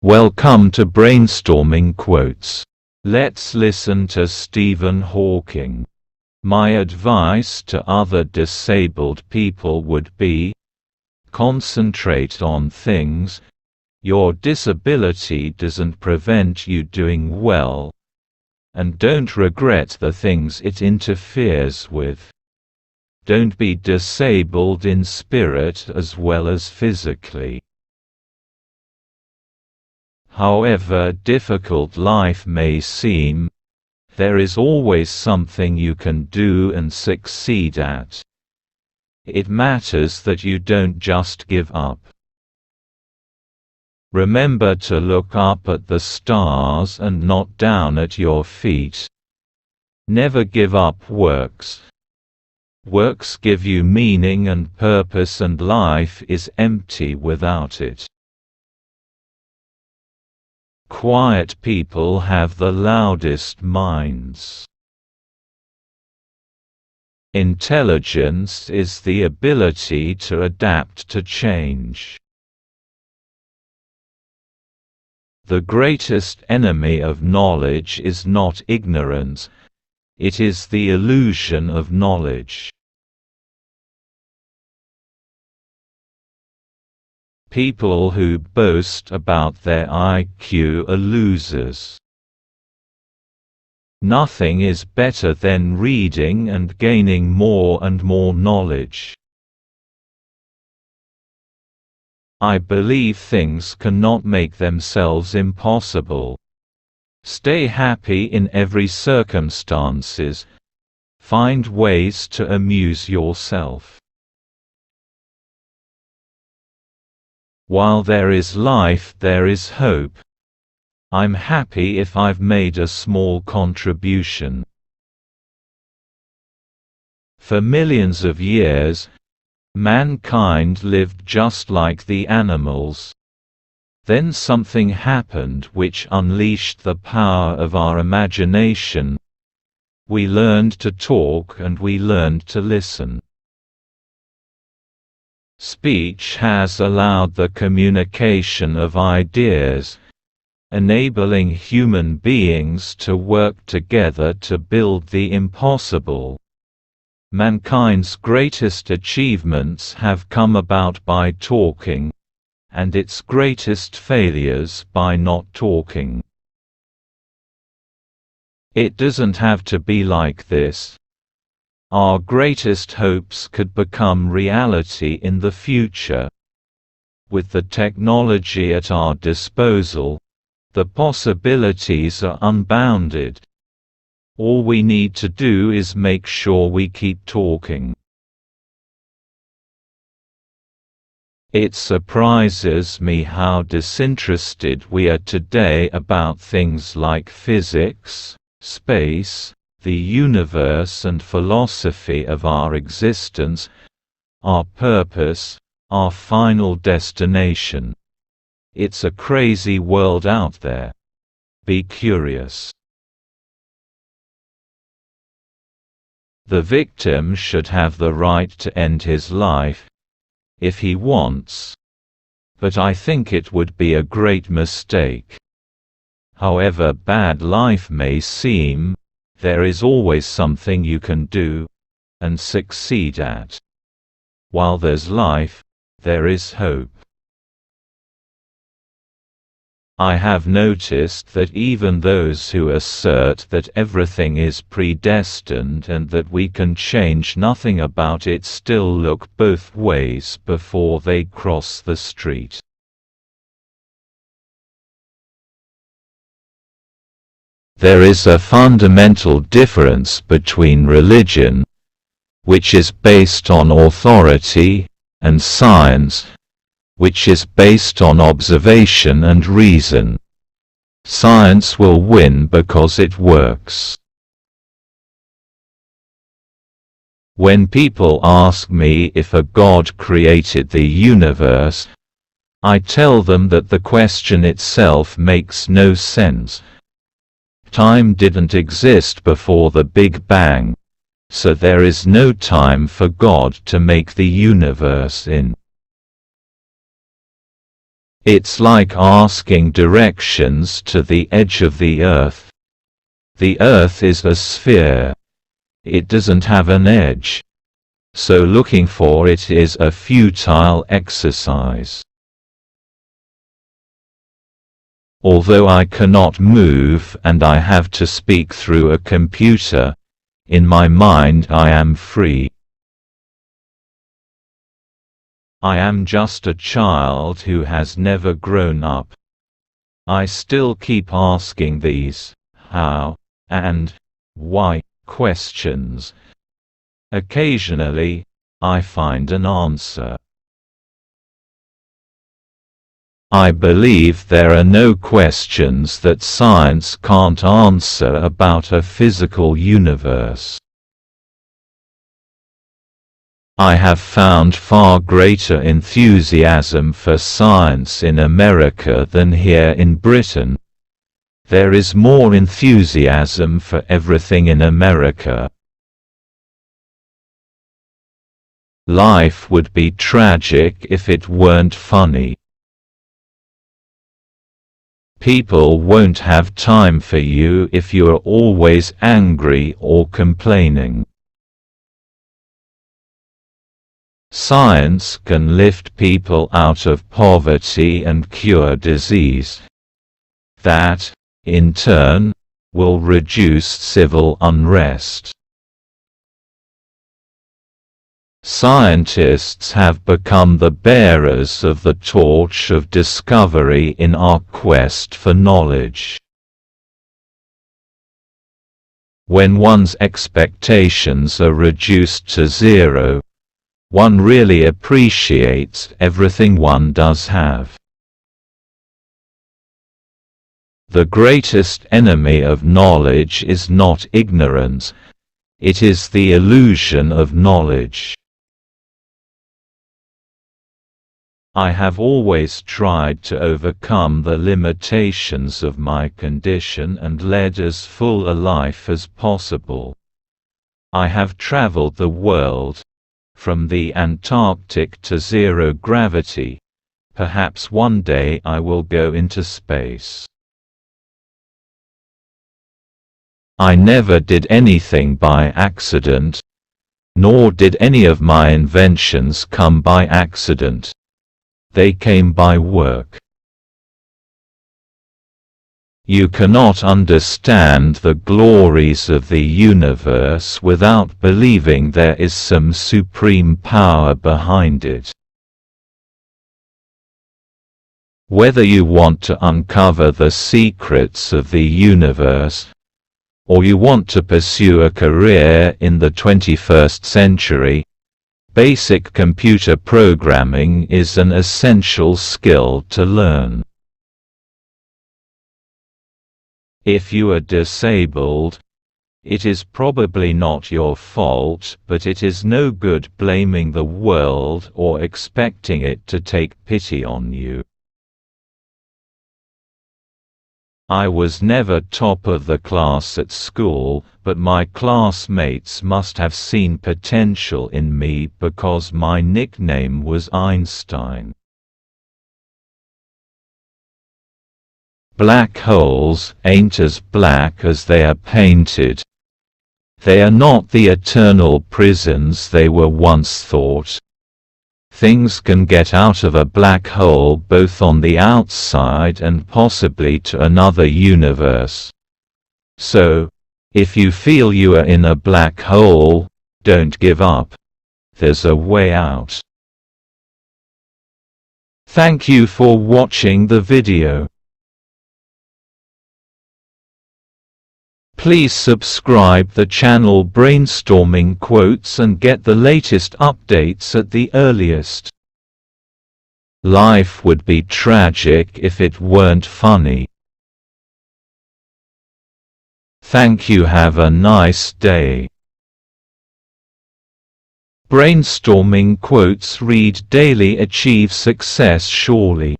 Welcome to Brainstorming Quotes. Let's listen to Stephen Hawking. My advice to other disabled people would be: concentrate on things. Your disability doesn't prevent you doing well. And don't regret the things it interferes with. Don't be disabled in spirit as well as physically. However difficult life may seem, there is always something you can do and succeed at. It matters that you don't just give up. Remember to look up at the stars and not down at your feet. Never give up works. Works give you meaning and purpose, and life is empty without it. Quiet people have the loudest minds. Intelligence is the ability to adapt to change. The greatest enemy of knowledge is not ignorance, it is the illusion of knowledge. People who boast about their IQ are losers. Nothing is better than reading and gaining more and more knowledge. I believe things cannot make themselves impossible. Stay happy in every circumstances. Find ways to amuse yourself. While there is life, there is hope. I'm happy if I've made a small contribution. For millions of years, mankind lived just like the animals. Then something happened which unleashed the power of our imagination. We learned to talk and we learned to listen. Speech has allowed the communication of ideas, enabling human beings to work together to build the impossible. Mankind's greatest achievements have come about by talking, and its greatest failures by not talking. It doesn't have to be like this. Our greatest hopes could become reality in the future. With the technology at our disposal, the possibilities are unbounded. All we need to do is make sure we keep talking. It surprises me how disinterested we are today about things like physics, space, the universe, and philosophy of our existence, our purpose, our final destination. It's a crazy world out there. Be curious. The victim should have the right to end his life, if he wants. But I think it would be a great mistake. However bad life may seem, there is always something you can do and succeed at. While there's life, there is hope. I have noticed that even those who assert that everything is predestined and that we can change nothing about it still look both ways before they cross the street. There is a fundamental difference between religion, which is based on authority, and science, which is based on observation and reason. Science will win because it works. When people ask me if a God created the universe, I tell them that the question itself makes no sense. Time didn't exist before the Big Bang, so there is no time for God to make the universe in. It's like asking directions to the edge of the Earth. The Earth is a sphere. It doesn't have an edge. So looking for it is a futile exercise. Although I cannot move and I have to speak through a computer, in my mind I am free. I am just a child who has never grown up. I still keep asking these how and why questions. Occasionally, I find an answer. I believe there are no questions that science can't answer about a physical universe. I have found far greater enthusiasm for science in America than here in Britain. There is more enthusiasm for everything in America. Life would be tragic if it weren't funny. People won't have time for you if you are always angry or complaining. Science can lift people out of poverty and cure disease. That, in turn, will reduce civil unrest. Scientists have become the bearers of the torch of discovery in our quest for knowledge. When one's expectations are reduced to zero, one really appreciates everything one does have. The greatest enemy of knowledge is not ignorance, it is the illusion of knowledge. I have always tried to overcome the limitations of my condition and led as full a life as possible. I have traveled the world, from the Antarctic to zero gravity. Perhaps one day I will go into space. I never did anything by accident, nor did any of my inventions come by accident. They came by work. You cannot understand the glories of the universe without believing there is some supreme power behind it. Whether you want to uncover the secrets of the universe, or you want to pursue a career in the 21st century, basic computer programming is an essential skill to learn. If you are disabled, it is probably not your fault, but it is no good blaming the world or expecting it to take pity on you. I was never top of the class at school, but my classmates must have seen potential in me because my nickname was Einstein. Black holes ain't as black as they are painted. They are not the eternal prisons they were once thought. Things can get out of a black hole both on the outside and possibly to another universe. So, if you feel you are in a black hole, don't give up. There's a way out. Thank you for watching the video. Please subscribe the channel Brainstorming Quotes and get the latest updates at the earliest. Life would be tragic if it weren't funny. Thank you. Have a nice day. Brainstorming Quotes. Read daily, achieve success surely.